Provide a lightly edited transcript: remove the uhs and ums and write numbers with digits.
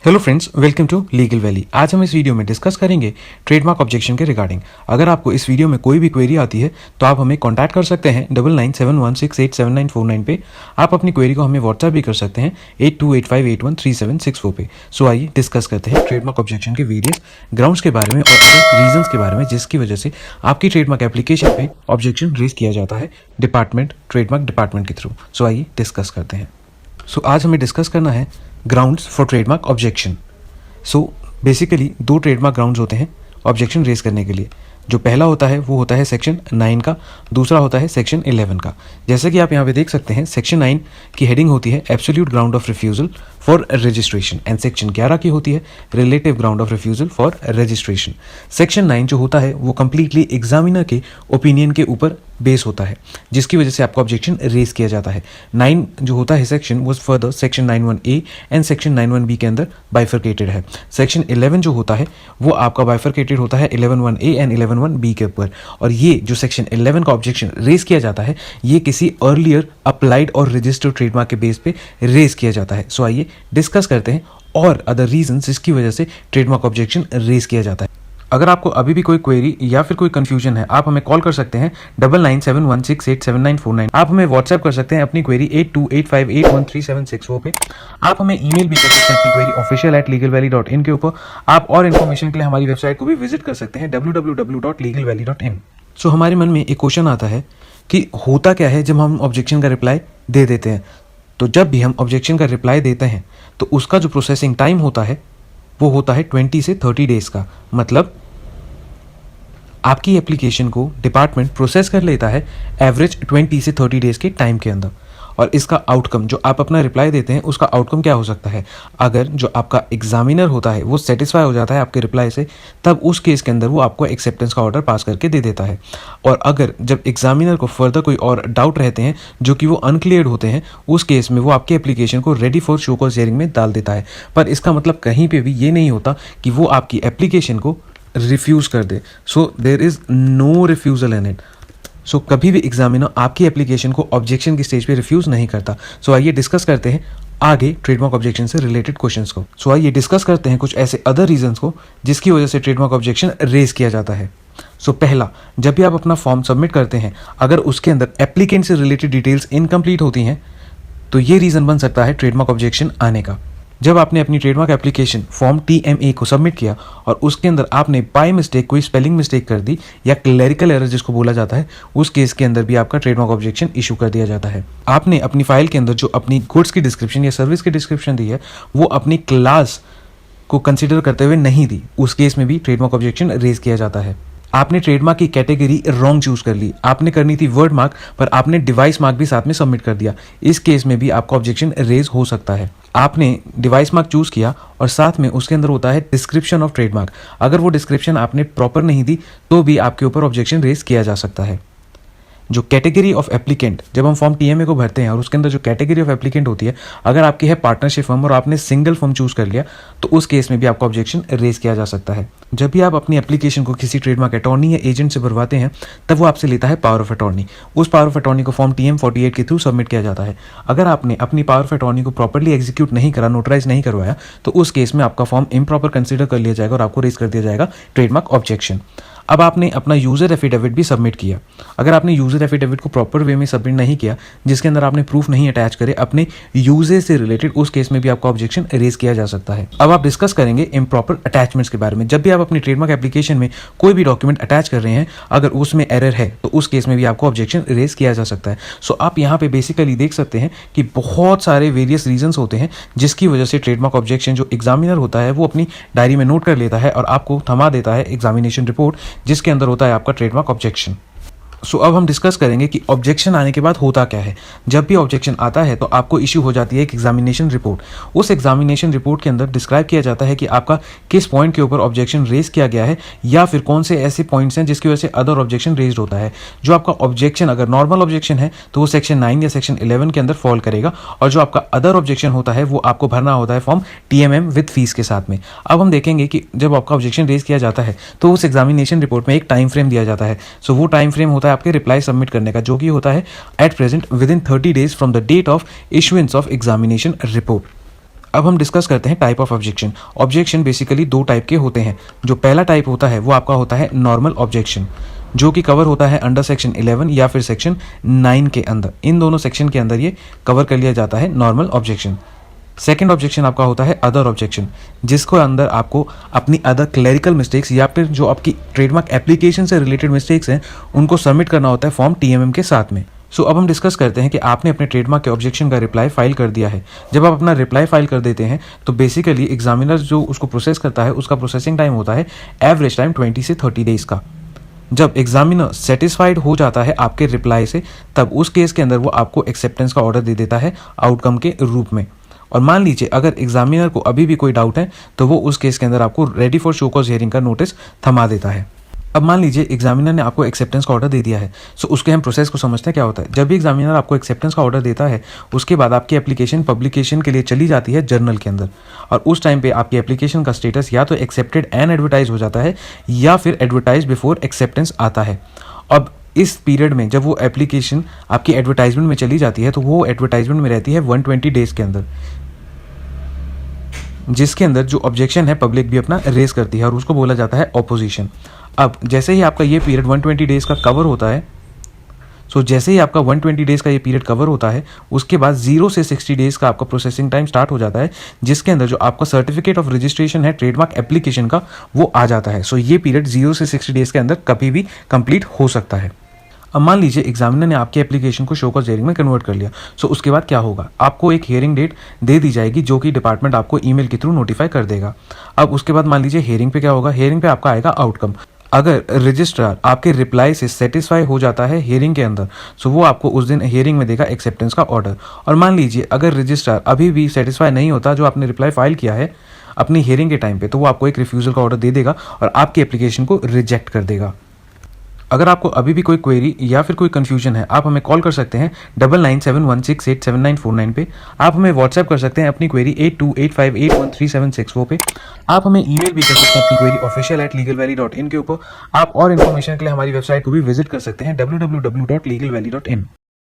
Hello friends, welcome to Legal Valley. आज हम इस वीडियो में डिस्कस करेंगे ट्रेडमार्क ऑब्जेक्शन के रिगार्डिंग। अगर आपको इस वीडियो में कोई भी क्वेरी आती है तो आप हमें कांटेक्ट कर सकते हैं 9971687949 पे। आप अपनी क्वेरी को हमें व्हाट्सएप भी कर सकते हैं 8285813764 पे। सो आइए डिस्कस करते हैं ट्रेडमार्क ऑब्जेक्शन के वेरियस ग्राउंड्स के बारे में और रीजंस के बारे में जिसकी वजह से आपकी ट्रेडमार्क एप्लीकेशन पे ऑब्जेक्शन रेज किया जाता है ट्रेडमार्क डिपार्टमेंट के थ्रू। सो आइए डिस्कस करते हैं। सो आज हमें डिस्कस करना है grounds for trademark objection. So basically दो ट्रेडमार्क ग्राउंड्स होते हैं ऑब्जेक्शन रेज करने के लिए। जो पहला होता है वो होता है सेक्शन 9 का, दूसरा होता है सेक्शन 11 का। जैसे कि आप यहाँ पे देख सकते हैं सेक्शन 9 की हेडिंग होती है absolute ground of refusal for registration and section 11 की होती है relative ground of refusal for registration. Section 9 जो होता है वो कंप्लीटली एग्जामिनर के ओपिनियन के ऊपर बेस होता है जिसकी वजह से आपको ऑब्जेक्शन रेज किया जाता है। 9 जो होता है सेक्शन वो further section 91A and section 91B के अंदर बाइफरकेटेड है। सेक्शन 11 जो होता है वो आपका बाइफरकेटेड होता है 11(1)A एंड 11(1)B के ऊपर। और ये जो सेक्शन 11 का ऑब्जेक्शन रेज किया जाता है ये किसी अर्लियर अप्लाइड और रजिस्टर्ड ट्रेडमार्क के बेस पे रेज किया जाता है। सो आइए डिस्कस करते हैं और अदर रीजन जिसकी वजह से ट्रेडमार्क ऑब्जेक्शन रेज किया जाता है। अगर आपको अभी भी कोई क्वेरी या फिर कोई कंफ्यूजन है आप हमें कॉल कर सकते हैं 9971687949। आप हमें व्हाट्सएप कर सकते हैं अपनी क्वेरी 8285813764 पे। आप हमें ईमेल भी कर सकते हैं अपनी क्वेरी official@legalvalley.in के ऊपर। आप और इन्फॉर्मेशन के लिए हमारी वेबसाइट को भी विजिट कर सकते हैं www.legalvalley.in। सो हमारे मन में एक क्वेश्चन आता है कि होता क्या है जब हम ऑब्जेक्शन का रिप्लाई दे देते हैं। तो जब भी हम ऑब्जेक्शन का रिप्लाई देते हैं तो उसका जो प्रोसेसिंग टाइम होता है वो होता है 20 से 30 डेज का। मतलब आपकी एप्लीकेशन को डिपार्टमेंट प्रोसेस कर लेता है एवरेज 20 से 30 डेज के टाइम के अंदर। और इसका आउटकम जो आप अपना रिप्लाई देते हैं उसका आउटकम क्या हो सकता है, अगर जो आपका एग्जामिनर होता है वो सेटिस्फाई हो जाता है आपके रिप्लाई से तब उस केस के अंदर वो आपको एक्सेप्टेंस का ऑर्डर पास करके दे देता है। और अगर जब एग्जामिनर को फर्दर कोई और डाउट रहते हैं जो कि वो अनक्लियर्ड होते हैं उस केस में वो आपकी एप्लीकेशन को ready for show cause hearing में डाल देता है। पर इसका मतलब कहीं पर भी ये नहीं होता कि वो आपकी एप्लीकेशन को रिफ्यूज़ कर दे। So there is no refusal in it. So कभी भी एग्जामिनर आपकी एप्लीकेशन को ऑब्जेक्शन की स्टेज पे रिफ्यूज़ नहीं करता। सो आइए डिस्कस करते हैं आगे ट्रेडमार्क ऑब्जेक्शन से रिलेटेड क्वेश्चंस को। सो आइए डिस्कस करते हैं कुछ ऐसे अदर रीजंस को जिसकी वजह से ट्रेडमार्क ऑब्जेक्शन रेज किया जाता है। सो पहला, जब भी आप अपना फॉर्म सबमिट करते हैं अगर उसके अंदर एप्लीकेंट से रिलेटेड डिटेल्स इनकम्प्लीट होती हैं तो ये रीज़न बन सकता है ट्रेडमार्क ऑब्जेक्शन आने का। जब आपने अपनी ट्रेडमार्क एप्लीकेशन फॉर्म TMA को सबमिट किया और उसके अंदर आपने बाय मिस्टेक कोई स्पेलिंग मिस्टेक कर दी या क्लरिकल एरर जिसको बोला जाता है उस केस के अंदर भी आपका ट्रेडमार्क ऑब्जेक्शन इशू कर दिया जाता है। आपने अपनी फाइल के अंदर जो अपनी गुड्स की डिस्क्रिप्शन या सर्विस की डिस्क्रिप्शन दी है वो अपनी क्लास को कंसिडर करते हुए नहीं दी, उस केस में भी ट्रेडमार्क ऑब्जेक्शन रेज किया जाता है। आपने ट्रेडमार्क की कैटेगरी रॉन्ग चूज कर ली, आपने करनी थी वर्ड मार्क पर आपने डिवाइस मार्क भी साथ में सबमिट कर दिया, इस केस में भी आपका ऑब्जेक्शन रेज हो सकता है। आपने डिवाइस मार्क चूज किया और साथ में उसके अंदर होता है डिस्क्रिप्शन ऑफ ट्रेडमार्क, अगर वो डिस्क्रिप्शन आपने प्रॉपर नहीं दी तो भी आपके ऊपर ऑब्जेक्शन रेज किया जा सकता है। जो कैटेगरी ऑफ एप्लीकेंट, जब हम फॉर्म TMA को भरते हैं और उसके अंदर जो कैटेगरी ऑफ एप्लीकेंट होती है अगर आपकी है पार्टनरशिप फर्म और आपने सिंगल फर्म चूज कर लिया तो उस केस में भी आपका ऑब्जेक्शन रेज किया जा सकता है। जब भी आप अपनी एप्लीकेशन को किसी ट्रेडमार्क अटॉर्नी या एजेंट से भरवाते हैं तब वो आपसे लेता है पावर ऑफ अटॉर्नी। उस पावर ऑफ अटॉर्नी को फॉर्म TM 48 के थ्रू सबमिट किया जाता है। अगर आपने अपनी पावर ऑफ अटॉर्नी को प्रॉपरली एग्जीक्यूट नहीं करा, नोटराइज नहीं करवाया तो उस केस में आपका फॉर्म इम्प्रॉपर कंसिडर कर लिया जाएगा और आपको रेज कर दिया जाएगा ट्रेडमार्क ऑब्जेक्शन। अब आपने अपना यूज़र एफिडेविट भी सबमिट किया, अगर आपने यूज़र एफिडेविट को प्रॉपर वे में सबमिट नहीं किया जिसके अंदर आपने प्रूफ नहीं अटैच करे अपने यूजेज से रिलेटेड, उस केस में भी आपका ऑब्जेक्शन रेज किया जा सकता है। अब आप डिस्कस करेंगे इम्प्रॉपर अटैचमेंट्स के बारे में। जब भी आप अपनी ट्रेडमार्क एप्लीकेशन में कोई भी डॉक्यूमेंट अटैच कर रहे हैं अगर उसमें एरर है तो उस केस में भी आपको ऑब्जेक्शन रेज किया जा सकता है। सो आप यहाँ पे बेसिकली देख सकते हैं कि बहुत सारे वेरियस रीजंस होते हैं जिसकी वजह से ट्रेडमार्क ऑब्जेक्शन जो एग्जामिनर होता है वो अपनी डायरी में नोट कर लेता है और आपको थमा देता है एग्जामिनेशन रिपोर्ट जिसके अंदर होता है आपका ट्रेडमार्क ऑब्जेक्शन। सो अब हम डिस्कस करेंगे कि ऑब्जेक्शन आने के बाद होता क्या है। जब भी ऑब्जेक्शन आता है तो आपको इशू हो जाती है एक एग्जामिनेशन रिपोर्ट। उस एग्जामिनेशन रिपोर्ट के अंदर डिस्क्राइब किया जाता है कि आपका किस पॉइंट के ऊपर ऑब्जेक्शन रेज किया गया है या फिर कौन से ऐसे पॉइंट्स हैं जिसकी वजह से अदर ऑब्जेक्शन रेज होता है। जो आपका ऑब्जेक्शन अगर नॉर्मल ऑब्जेक्शन है तो वो सेक्शन 9 या सेक्शन 11 के अंदर फॉल करेगा और जो आपका अदर ऑब्जेक्शन होता है वो आपको भरना होता है फॉर्म TMM विद फीस के साथ में। अब हम देखेंगे कि जब आपका ऑब्जेक्शन रेज किया जाता है तो उस एग्जामिनेशन रिपोर्ट में एक टाइम फ्रेम दिया जाता है। सो वो टाइम फ्रेम होता है आपके रिप्लाई सबमिट करने का जो कि होता है at present within 30 days from the date of issuance of examination report. अब हम डिस्कस करते हैं type of objection. Objection basically दो टाइप के होते हैं। जो पहला टाइप होता है वो आपका होता है नॉर्मल ऑब्जेक्शन, जो कि कवर होता है अंडर सेक्शन 11 या फिर सेक्शन 9 के अंदर। इन दोनों सेक्शन के अंदर ये कवर कर लिया जाता है नॉर्मल ऑब्जेक्शन। सेकेंड ऑब्जेक्शन आपका होता है अदर ऑब्जेक्शन, जिसको अंदर आपको अपनी अदर क्लरिकल मिस्टेक्स या फिर जो आपकी ट्रेडमार्क एप्लीकेशन से रिलेटेड मिस्टेक्स हैं उनको सबमिट करना होता है फॉर्म TMM के साथ में। अब हम डिस्कस करते हैं कि आपने अपने ट्रेडमार्क के ऑब्जेक्शन का रिप्लाई फाइल कर दिया है। जब आप अपना रिप्लाई फाइल कर देते हैं तो बेसिकली एग्जामिनर जो उसको प्रोसेस करता है उसका प्रोसेसिंग टाइम होता है एवरेज टाइम 20 से 30 डेज का। जब एग्जामिनर सेटिस्फाइड हो जाता है आपके रिप्लाई से, तब उस केस के अंदर वो आपको एक्सेप्टेंस का ऑर्डर दे देता है आउटकम के रूप में। और मान लीजिए अगर एग्जामिनर को अभी भी कोई डाउट है तो वो उस केस के अंदर आपको ready for show cause hearing का नोटिस थमा देता है। अब मान लीजिए एग्जामिनर ने आपको एक्सेप्टेंस का ऑर्डर दे दिया है, सो उसके हम प्रोसेस को समझते हैं क्या होता है। जब भी एग्जामिनर आपको एक्सेप्टेंस का ऑर्डर देता है उसके बाद आपकी एप्लीकेशन पब्लिकेशन के लिए चली जाती है जर्नल के अंदर, और उस टाइम पे आपकी एप्लीकेशन का स्टेटस या तो एक्सेप्टेड एंड एडवर्टाइज हो जाता है या फिर एडवर्टाइज बिफोर एक्सेप्टेंस आता है। अब इस पीरियड में जब वो एप्लीकेशन आपकी एडवर्टाइजमेंट में चली जाती है तो वो एडवर्टाइजमेंट में रहती है 120 डेज के अंदर, जिसके अंदर जो ऑब्जेक्शन है पब्लिक भी अपना रेज करती है और उसको बोला जाता है ऑपोजिशन। अब जैसे ही आपका ये पीरियड 120 डेज का कवर होता है, जैसे ही आपका 120 डेज का ये पीरियड कवर होता है उसके बाद 0 से 60 डेज का आपका प्रोसेसिंग टाइम स्टार्ट हो जाता है, जिसके अंदर जो आपका सर्टिफिकेट ऑफ रजिस्ट्रेशन है ट्रेडमार्क एप्लीकेशन का वो आ जाता है। ये पीरियड 0 से 60 डेज के अंदर कभी भी कंप्लीट हो सकता है। अब मान लीजिए एग्जामिनर ने आपकी एप्लीकेशन को शो कॉज हियरिंग में कन्वर्ट कर लिया, उसके बाद क्या होगा, आपको एक हियरिंग डेट दे दी जाएगी जो कि डिपार्टमेंट आपको ईमेल के थ्रू नोटिफाई कर देगा। अब उसके बाद मान लीजिए हियरिंग पे क्या होगा, हियरिंग पे आपका आएगा आउटकम। अगर रजिस्ट्रार आपके रिप्लाई से सेटिस्फाई हो जाता है हियरिंग के अंदर, वो आपको उस दिन हियरिंग में देगा एक्सेप्टेंस का ऑर्डर। और मान लीजिए अगर रजिस्ट्रार अभी भी सेटिस्फाई नहीं होता जो आपने रिप्लाई फाइल किया है अपनी हियरिंग के टाइम पे, तो वो आपको एक रिफ्यूजल का ऑर्डर दे देगा और आपकी एप्लीकेशन को रिजेक्ट कर देगा। अगर आपको अभी भी कोई क्वेरी या फिर कोई कंफ्यूजन है, आप हमें कॉल कर सकते हैं 9971687949 पे। आप हमें व्हाट्सएप कर सकते हैं अपनी क्वेरी 8285813764 पे। आप हमें ईमेल भी कर सकते हैं अपनी क्वेरी official@legalvalley.in के ऊपर। आप और इन्फॉर्मेशन के लिए हमारी वेबसाइट को भी विजिट कर सकते हैं www.legalvalley.in।